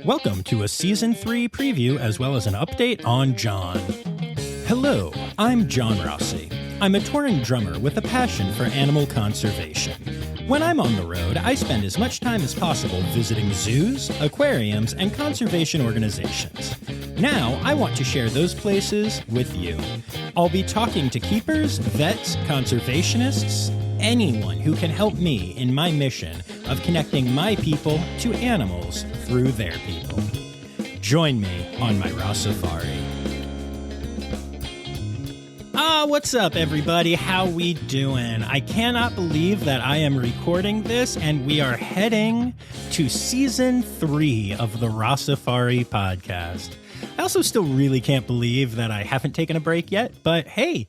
Welcome to a Season 3 preview as well as an update on John. Hello, I'm John Rossi. I'm a touring drummer with a passion for animal conservation. When I'm on the road, I spend as much time as possible visiting zoos, aquariums, and conservation organizations. Now, I want to share those places with you. I'll be talking to keepers, vets, conservationists, anyone who can help me in my mission of connecting my people to animals through their people. Join me on my Rossifari. What's up, everybody? How we doing? I cannot believe that I am recording this and we are heading to Season 3 of the Rossifari Podcast. I also still really can't believe that I haven't taken a break yet, but hey,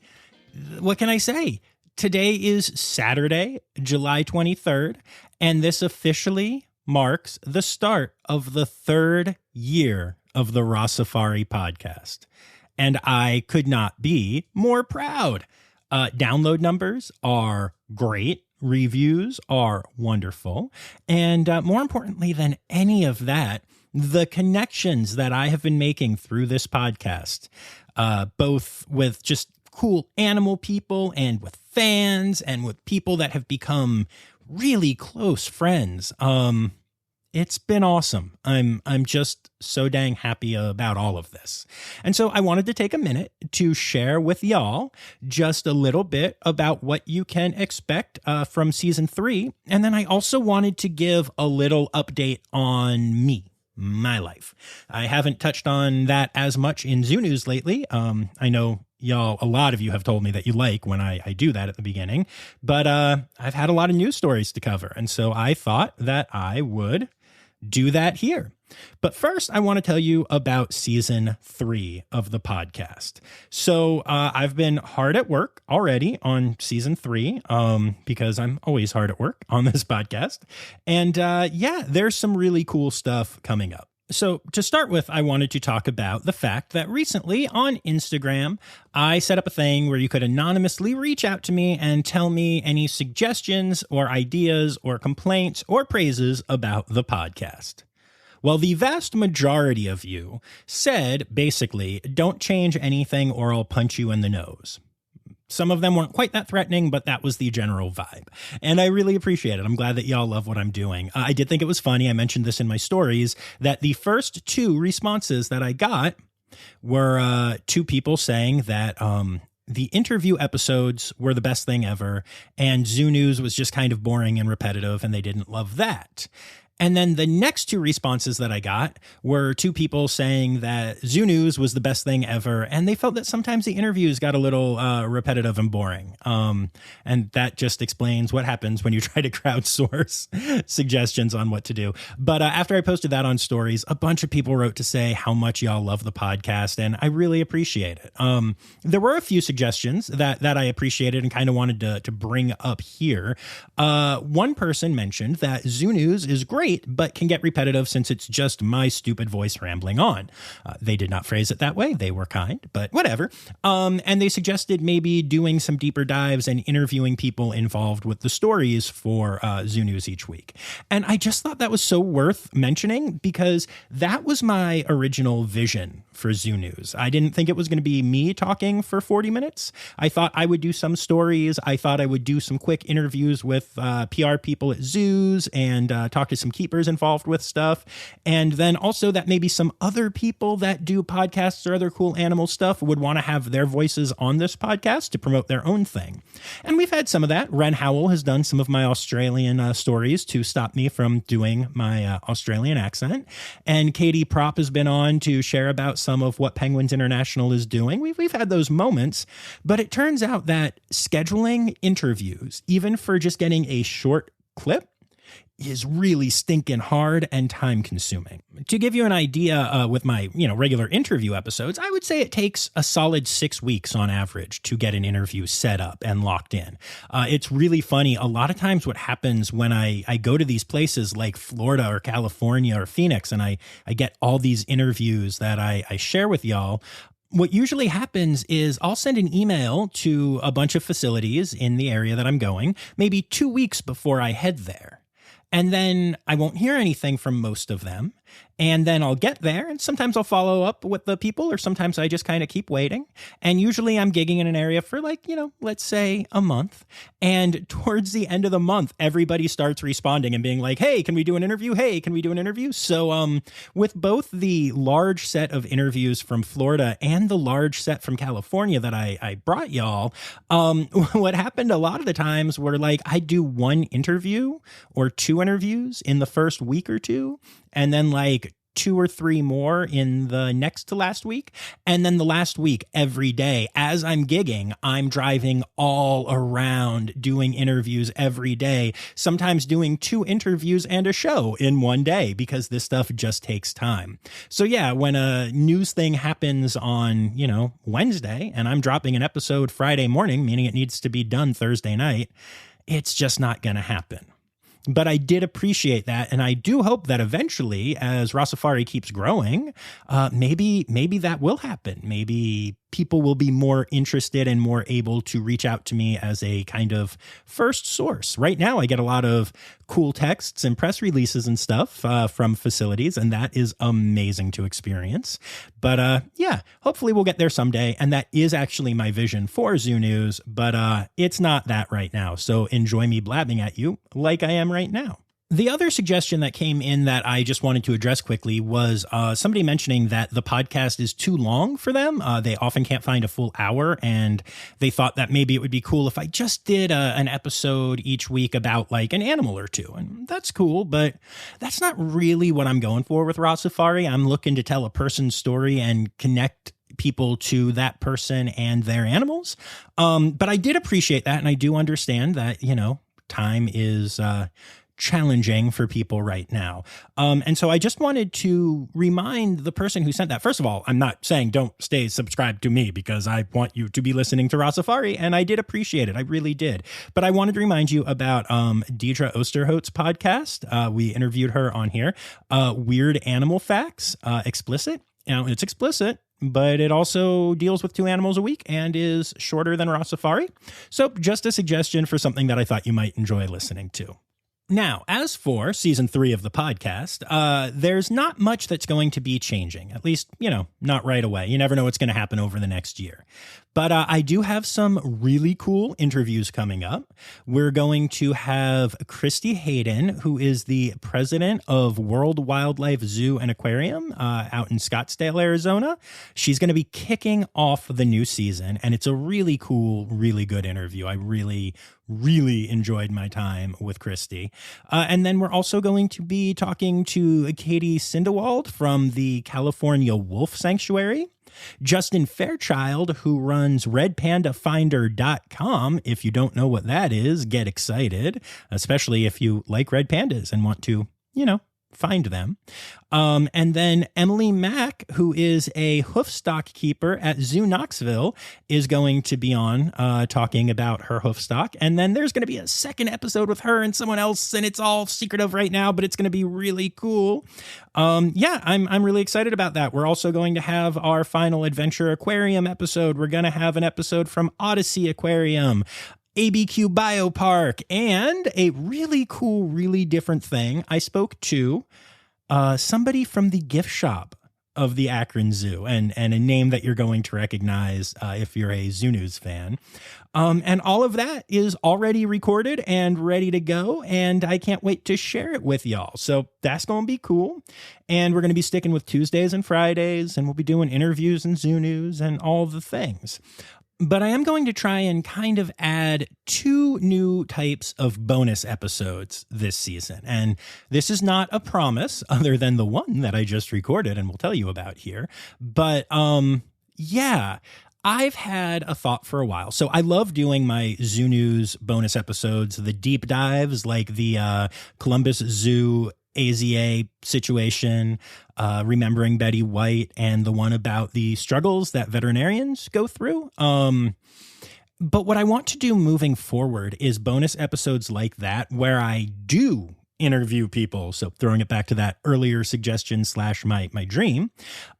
what can I say? Today is Saturday, July 23rd, and this officially marks the start of the third year of the Rossifari Podcast. And I could not be more proud. Download numbers are great. Reviews are wonderful. And more importantly than any of that, the connections that I have been making through this podcast, both with just cool animal people and with fans and with people that have become really close friends. It's been awesome. I'm just so dang happy about all of this. And so I wanted to take a minute to share with y'all just a little bit about what you can expect from Season 3. And then I also wanted to give a little update on me. My life. I haven't touched on that as much in Zoo News lately. I know y'all, a lot of you have told me that you like when I do that at the beginning, but I've had a lot of news stories to cover. And so I thought that I would do that here. But first, I want to tell you about Season 3 of the podcast. So I've been hard at work already on Season 3 because I'm always hard at work on this podcast. And there's some really cool stuff coming up. So to start with, I wanted to talk about the fact that recently on Instagram, I set up a thing where you could anonymously reach out to me and tell me any suggestions or ideas or complaints or praises about the podcast. Well, the vast majority of you said, basically, don't change anything or I'll punch you in the nose. Some of them weren't quite that threatening, but that was the general vibe. And I really appreciate it. I'm glad that y'all love what I'm doing. I did think it was funny. I mentioned this in my stories that the first two responses that I got were two people saying that the interview episodes were the best thing ever and Zoo News was just kind of boring and repetitive and they didn't love that. And then the next two responses that I got were two people saying that Zoo News was the best thing ever. And they felt that sometimes the interviews got a little repetitive and boring. And that just explains what happens when you try to crowdsource suggestions on what to do. But after I posted that on stories, a bunch of people wrote to say how much y'all love the podcast. And I really appreciate it. There were a few suggestions that I appreciated and kind of wanted to bring up here. One person mentioned that Zoo News is great, but can get repetitive since it's just my stupid voice rambling on. They did not phrase it that way. They were kind, but whatever. And they suggested maybe doing some deeper dives and interviewing people involved with the stories for Zoo News each week. And I just thought that was so worth mentioning because that was my original vision for Zoo News. I didn't think it was going to be me talking for 40 minutes. I thought I would do some stories. I thought I would do some quick interviews with PR people at zoos and talk to some keepers involved with stuff. And then also that maybe some other people that do podcasts or other cool animal stuff would want to have their voices on this podcast to promote their own thing. And we've had some of that. Ren Howell has done some of my Australian stories to stop me from doing my Australian accent. And Katie Propp has been on to share about some of what Penguins International is doing. We've had those moments, but it turns out that scheduling interviews, even for just getting a short clip, is really stinking hard and time consuming. To give you an idea with my, regular interview episodes, I would say it takes a solid 6 weeks on average to get an interview set up and locked in. It's really funny. A lot of times what happens when I go to these places like Florida or California or Phoenix, and I get all these interviews that I share with y'all, what usually happens is I'll send an email to a bunch of facilities in the area that I'm going, maybe 2 weeks before I head there. And then I won't hear anything from most of them. And then I'll get there, and sometimes I'll follow up with the people, or sometimes I just kind of keep waiting. And usually I'm gigging in an area for let's say a month. And towards the end of the month, everybody starts responding and being like, hey, can we do an interview? Hey, can we do an interview? So with both the large set of interviews from Florida and the large set from California that I brought y'all, what happened a lot of the times were like I do one interview or two interviews in the first week or two, and then like 2 or 3 more in the next to last week. And then the last week, every day, as I'm gigging, I'm driving all around doing interviews every day, sometimes doing 2 interviews and a show in one day, because this stuff just takes time. So yeah, when a news thing happens on, Wednesday, and I'm dropping an episode Friday morning, meaning it needs to be done Thursday night, it's just not going to happen. But I did appreciate that, and I do hope that eventually, as Rossifari keeps growing, maybe that will happen. Maybe people will be more interested and more able to reach out to me as a kind of first source. Right now, I get a lot of cool texts and press releases and stuff from facilities, and that is amazing to experience. But yeah, hopefully we'll get there someday, and that is actually my vision for Zoo News, but it's not that right now. So enjoy me blabbing at you like I am right now. The other suggestion that came in that I just wanted to address quickly was somebody mentioning that the podcast is too long for them. They often can't find a full hour, and they thought that maybe it would be cool if I just did an episode each week about like an animal or two. And that's cool, but that's not really what I'm going for with Rossifari. I'm looking to tell a person's story and connect people to that person and their animals. But I did appreciate that, and I do understand that, time is challenging for people right now. And so I just wanted to remind the person who sent that. First of all, I'm not saying don't stay subscribed to me, because I want you to be listening to Rossifari, and I did appreciate it. I really did. But I wanted to remind you about Deidre Osterholt's podcast. We interviewed her on here. Weird Animal Facts, Explicit. It's explicit, but it also deals with 2 animals a week and is shorter than Rossifari. So just a suggestion for something that I thought you might enjoy listening to. Now, as for season 3 of the podcast, there's not much that's going to be changing, at least, not right away. You never know what's going to happen over the next year. But I do have some really cool interviews coming up. We're going to have Christy Hayden, who is the president of World Wildlife Zoo and Aquarium out in Scottsdale, Arizona. She's going to be kicking off the new season, and it's a really cool, really good interview. I really enjoyed my time with Christy. And then we're also going to be talking to Katie Sindewald from the California Wolf Sanctuary. Justin Fairchild, who runs redpandafinder.com. If you don't know what that is, get excited, especially if you like red pandas and want to, find them. And then Emily Mack, who is a hoofstock keeper at Zoo Knoxville, is going to be on talking about her hoofstock. And then there's going to be a second episode with her and someone else, and it's all secretive right now, but it's going to be really cool. Yeah, I'm really excited about that. We're also going to have our final Adventure Aquarium episode. We're going to have an episode from Odyssey Aquarium, ABQ Biopark, and a really cool, really different thing. I spoke to somebody from the gift shop of the Akron Zoo, and a name that you're going to recognize if you're a Zoo News fan. And all of that is already recorded and ready to go, and I can't wait to share it with y'all. So that's going to be cool. And we're going to be sticking with Tuesdays and Fridays, and we'll be doing interviews and Zoo News and all the things. But I am going to try and kind of add 2 new types of bonus episodes this season. And this is not a promise other than the one that I just recorded and will tell you about here. But yeah, I've had a thought for a while. So I love doing my Zoo News bonus episodes, the deep dives, like the Columbus Zoo AZA situation, Remembering Betty White, and the one about the struggles that veterinarians go through. But what I want to do moving forward is bonus episodes like that, where I do interview people. So throwing it back to that earlier suggestion / my dream,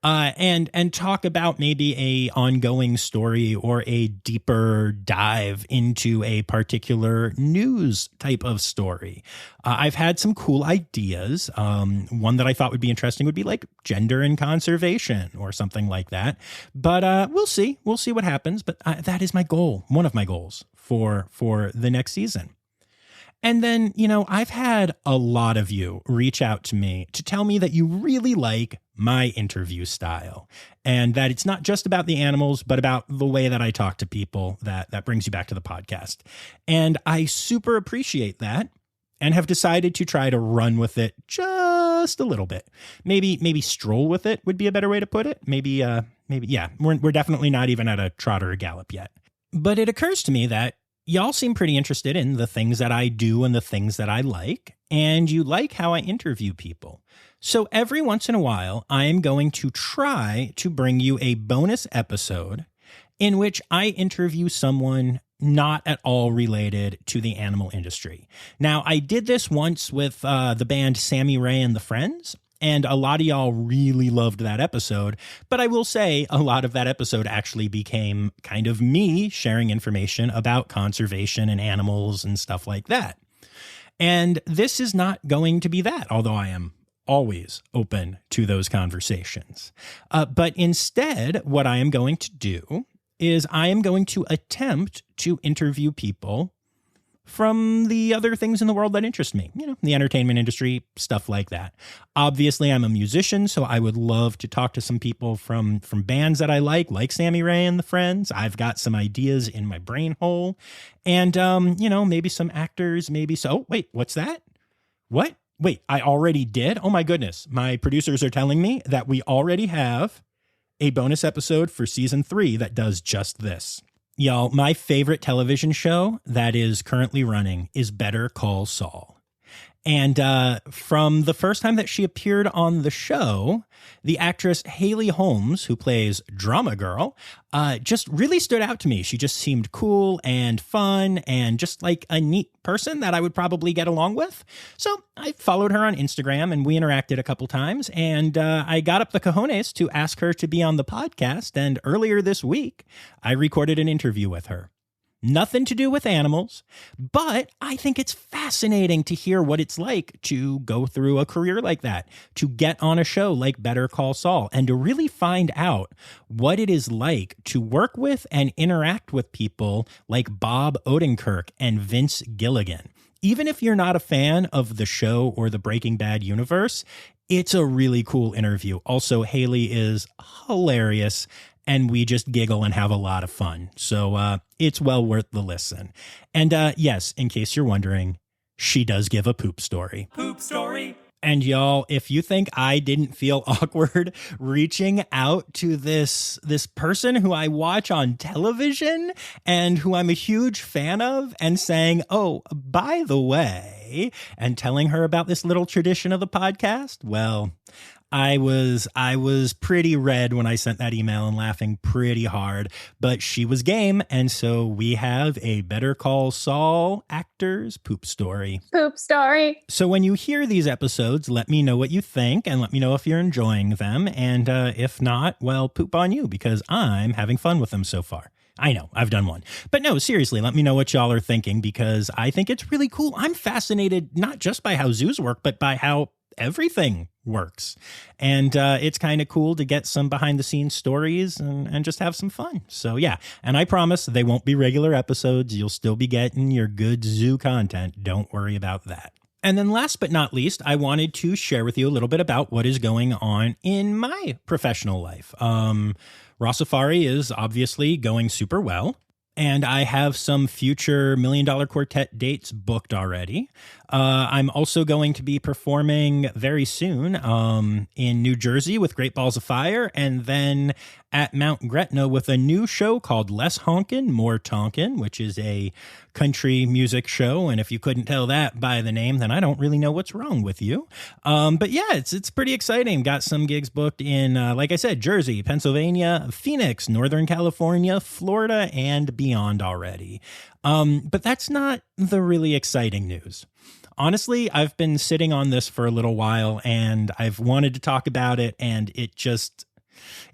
and talk about maybe a ongoing story or a deeper dive into a particular news type of story. I've had some cool ideas. One that I thought would be interesting would be like gender and conservation or something like that. But we'll see. We'll see what happens. But that is my goal. One of my goals for the next season. And then, I've had a lot of you reach out to me to tell me that you really like my interview style and that it's not just about the animals, but about the way that I talk to people that brings you back to the podcast. And I super appreciate that and have decided to try to run with it just a little bit. Maybe stroll with it would be a better way to put it. Maybe, yeah, we're definitely not even at a trot or a gallop yet. But it occurs to me that y'all seem pretty interested in the things that I do and the things that I like, and you like how I interview people. So every once in a while, I am going to try to bring you a bonus episode in which I interview someone not at all related to the animal industry. Now, I did this once with the band Sammy Ray and the Friends, and a lot of y'all really loved that episode. But I will say a lot of that episode actually became kind of me sharing information about conservation and animals and stuff like that. And this is not going to be that, although I am always open to those conversations. But instead, what I am going to do is I am going to attempt to interview people from the other things in the world that interest me, the entertainment industry, stuff like that. Obviously, I'm a musician, so I would love to talk to some people from bands that I like Sammy Ray and the Friends. I've got some ideas in my brain hole. And, maybe some actors, maybe so. Oh, wait, what's that? What? Wait, I already did? Oh, my goodness. My producers are telling me that we already have a bonus episode for season 3 that does just this. Y'all, my favorite television show that is currently running is Better Call Saul. And from the first time that she appeared on the show, the actress Haley Holmes, who plays Drama Girl, just really stood out to me. She just seemed cool and fun and just like a neat person that I would probably get along with. So I followed her on Instagram and we interacted a couple times. And I got up the cojones to ask her to be on the podcast. And earlier this week, I recorded an interview with her. Nothing to do with animals, but I think it's fascinating to hear what it's like to go through a career like that, to get on a show like Better Call Saul, and to really find out what it is like to work with and interact with people like Bob Odenkirk and Vince Gilligan. Even if you're not a fan of the show or the Breaking Bad universe, it's a really cool interview. Also, Haley is hilarious. And we just giggle and have a lot of fun. So it's well worth the listen. And yes, in case you're wondering, she does give a poop story. Poop story. And y'all, if you think I didn't feel awkward reaching out to this person who I watch on television and who I'm a huge fan of and saying, oh, by the way, and telling her about this little tradition of the podcast, well, I was pretty red when I sent that email and laughing pretty hard, but she was game. And so we have a Better Call Saul actor's poop story. Poop story. So when you hear these episodes, let me know what you think and let me know if you're enjoying them. And if not, well, poop on you because I'm having fun with them so far. I know, I've done one. But no, seriously, let me know what y'all are thinking because I think it's really cool. I'm fascinated not just by how zoos work, but by how everything works. And it's kind of cool to get some behind the scenes stories and just have some fun. So yeah, and I promise they won't be regular episodes. You'll still be getting your good zoo content. Don't worry about that. And then last but not least, I wanted to share with you a little bit about what is going on in my professional life. Rossifari is obviously going super well. And I have some future $1 Million Quartet dates booked already. I'm also going to be performing very soon in New Jersey with Great Balls of Fire, and then at Mount Gretna with a new show called Less Honkin', More Tonkin', which is a country music show. And if you couldn't tell that by the name, then I don't really know what's wrong with you. But yeah, it's pretty exciting. Got some gigs booked in, like I said, Jersey, Pennsylvania, Phoenix, Northern California, Florida, and beyond already. But that's not the really exciting news. Honestly, I've been sitting on this for a little while and I've wanted to talk about it, and it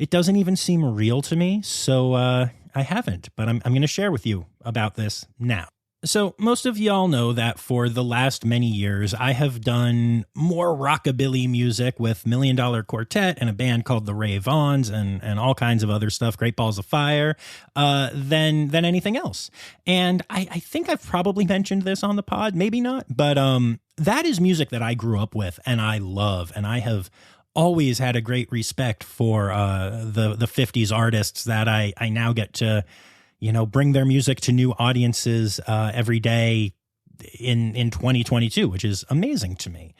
doesn't even seem real to me. So I haven't, but I'm going to share with you about this now. So most of y'all know that for the last many years, I have done more rockabilly music with Million Dollar Quartet and a band called the Ray Vaughns and all kinds of other stuff, Great Balls of Fire, than anything else. And I think I've probably mentioned this on the pod, maybe not, but that is music that I grew up with and I love, and I have always had a great respect for the 50s artists that I now get to bring their music to new audiences every day in 2022, which is amazing to me.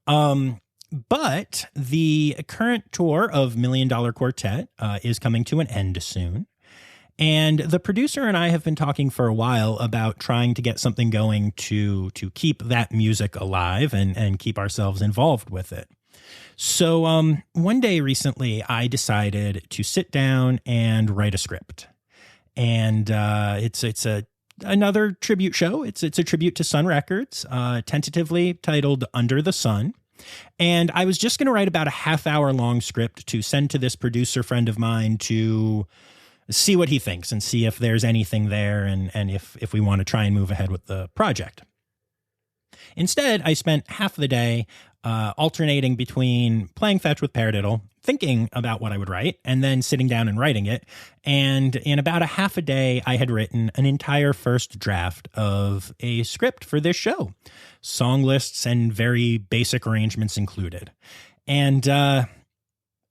But the current tour of Million Dollar Quartet is coming to an end soon. And the producer and I have been talking for a while about trying to get something going to keep that music alive and keep ourselves involved with it. So one day recently, I decided to sit down and write a script. And it's another tribute show. It's a tribute to Sun Records, tentatively titled Under the Sun. And I was just going to write about a half-hour long script to send to this producer friend of mine to see what he thinks and see if there's anything there and if we want to try and move ahead with the project. Instead, I spent half the day alternating between playing fetch with Paradiddle, thinking about what I would write, and then sitting down and writing it. And in about a half a day, I had written an entire first draft of a script for this show, song lists and very basic arrangements included. And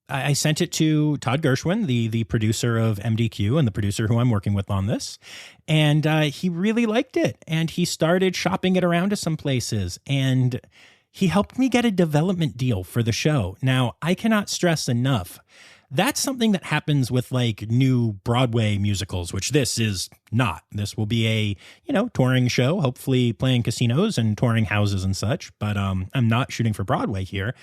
I sent it to Todd Gershwin, the producer of MDQ and the producer who I'm working with on this. And he really liked it. And he started shopping it around to some places. And he helped me get a development deal for the show. Now, I cannot stress enough, that's something that happens with like new Broadway musicals, which this is not. This will be a, touring show, hopefully playing casinos and touring houses and such. But I'm not shooting for Broadway here.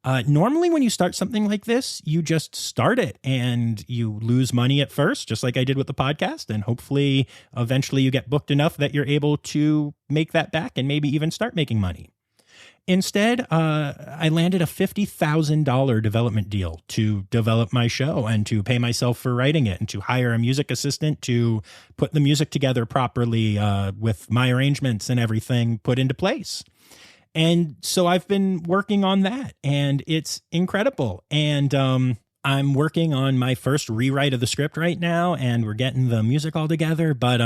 Normally when you start something like this, you just start it and you lose money at first, just like I did with the podcast. And hopefully eventually you get booked enough that you're able to make that back and maybe even start making money. Instead, I landed a $50,000 development deal to develop my show and to pay myself for writing it and to hire a music assistant to put the music together properly with my arrangements and everything put into place. And so I've been working on that and it's incredible. And I'm working on my first rewrite of the script right now and we're getting the music all together. But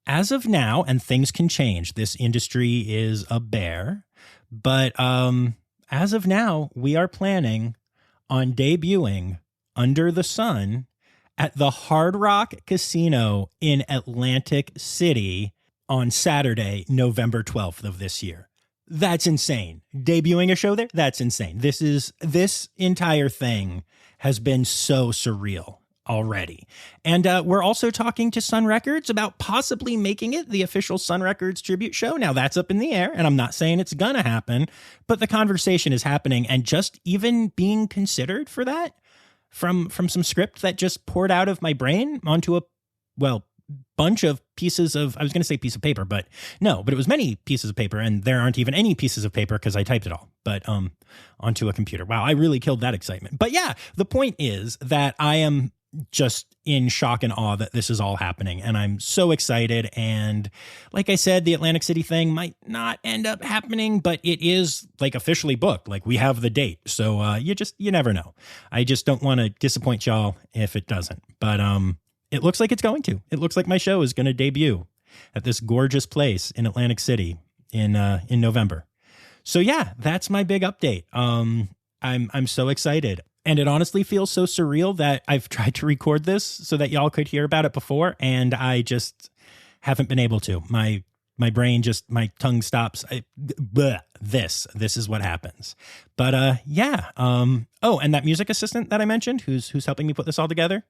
as of now, and things can change, this industry is a bear. But as of now, we are planning on debuting Under the Sun at the Hard Rock Casino in Atlantic City on Saturday, November 12th of this year. That's insane. Debuting a show there? That's insane. This entire thing has been so surreal already. And we're also talking to Sun Records about possibly making it the official Sun Records tribute show. Now that's up in the air and I'm not saying it's gonna happen, but the conversation is happening and just even being considered for that from some script that just poured out of my brain onto a bunch of pieces of, I was going to say piece of paper, but no, but it was many pieces of paper and there aren't even any pieces of paper because I typed it all, but onto a computer. Wow, I really killed that excitement. But yeah, the point is that I am just in shock and awe that this is all happening. And I'm so excited. And like I said, the Atlantic City thing might not end up happening, but it is like officially booked. Like we have the date. So you never know. I just don't want to disappoint y'all if it doesn't. But it looks like it's going to. It looks like my show is going to debut at this gorgeous place in Atlantic City in November. So yeah, that's my big update. I'm so excited. And it honestly feels so surreal that I've tried to record this so that y'all could hear about it before, and I just haven't been able to. My brain just, my tongue stops. This is what happens. But yeah. Oh, and that music assistant that I mentioned, who's helping me put this all together,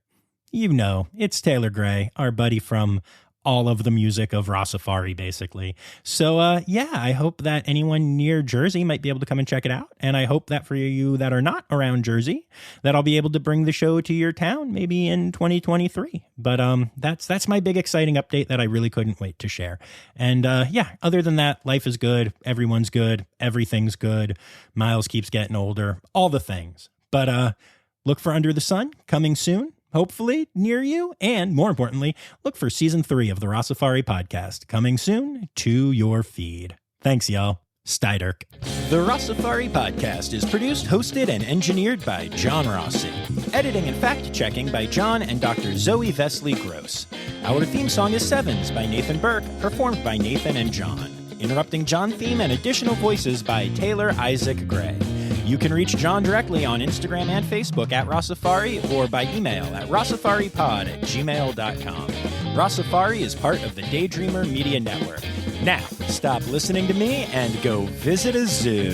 it's Taylor Gray, our buddy from all of the music of Rossifari, basically. So, yeah, I hope that anyone near Jersey might be able to come and check it out. And I hope that for you that are not around Jersey, that I'll be able to bring the show to your town maybe in 2023. But that's my big exciting update that I really couldn't wait to share. And yeah, other than that, life is good. Everyone's good. Everything's good. Miles keeps getting older. All the things. But look for Under the Sun coming soon. Hopefully near you, and more importantly, look for season 3 of the Rossifari Podcast coming soon to your feed. Thanks, y'all. Steiderk. The Rossifari Podcast is produced, hosted, and engineered by John Rossi. Editing and fact-checking by John and Dr. Zoe Vesley Gross. Our theme song is Sevens by Nathan Burke, performed by Nathan and John. Interrupting John theme and additional voices by Taylor Isaac Gray. You can reach John directly on Instagram and Facebook at Rossifari or by email at rossifaripod@gmail.com. Rossifari is part of the Daydreamer Media Network. Now, stop listening to me and go visit a zoo.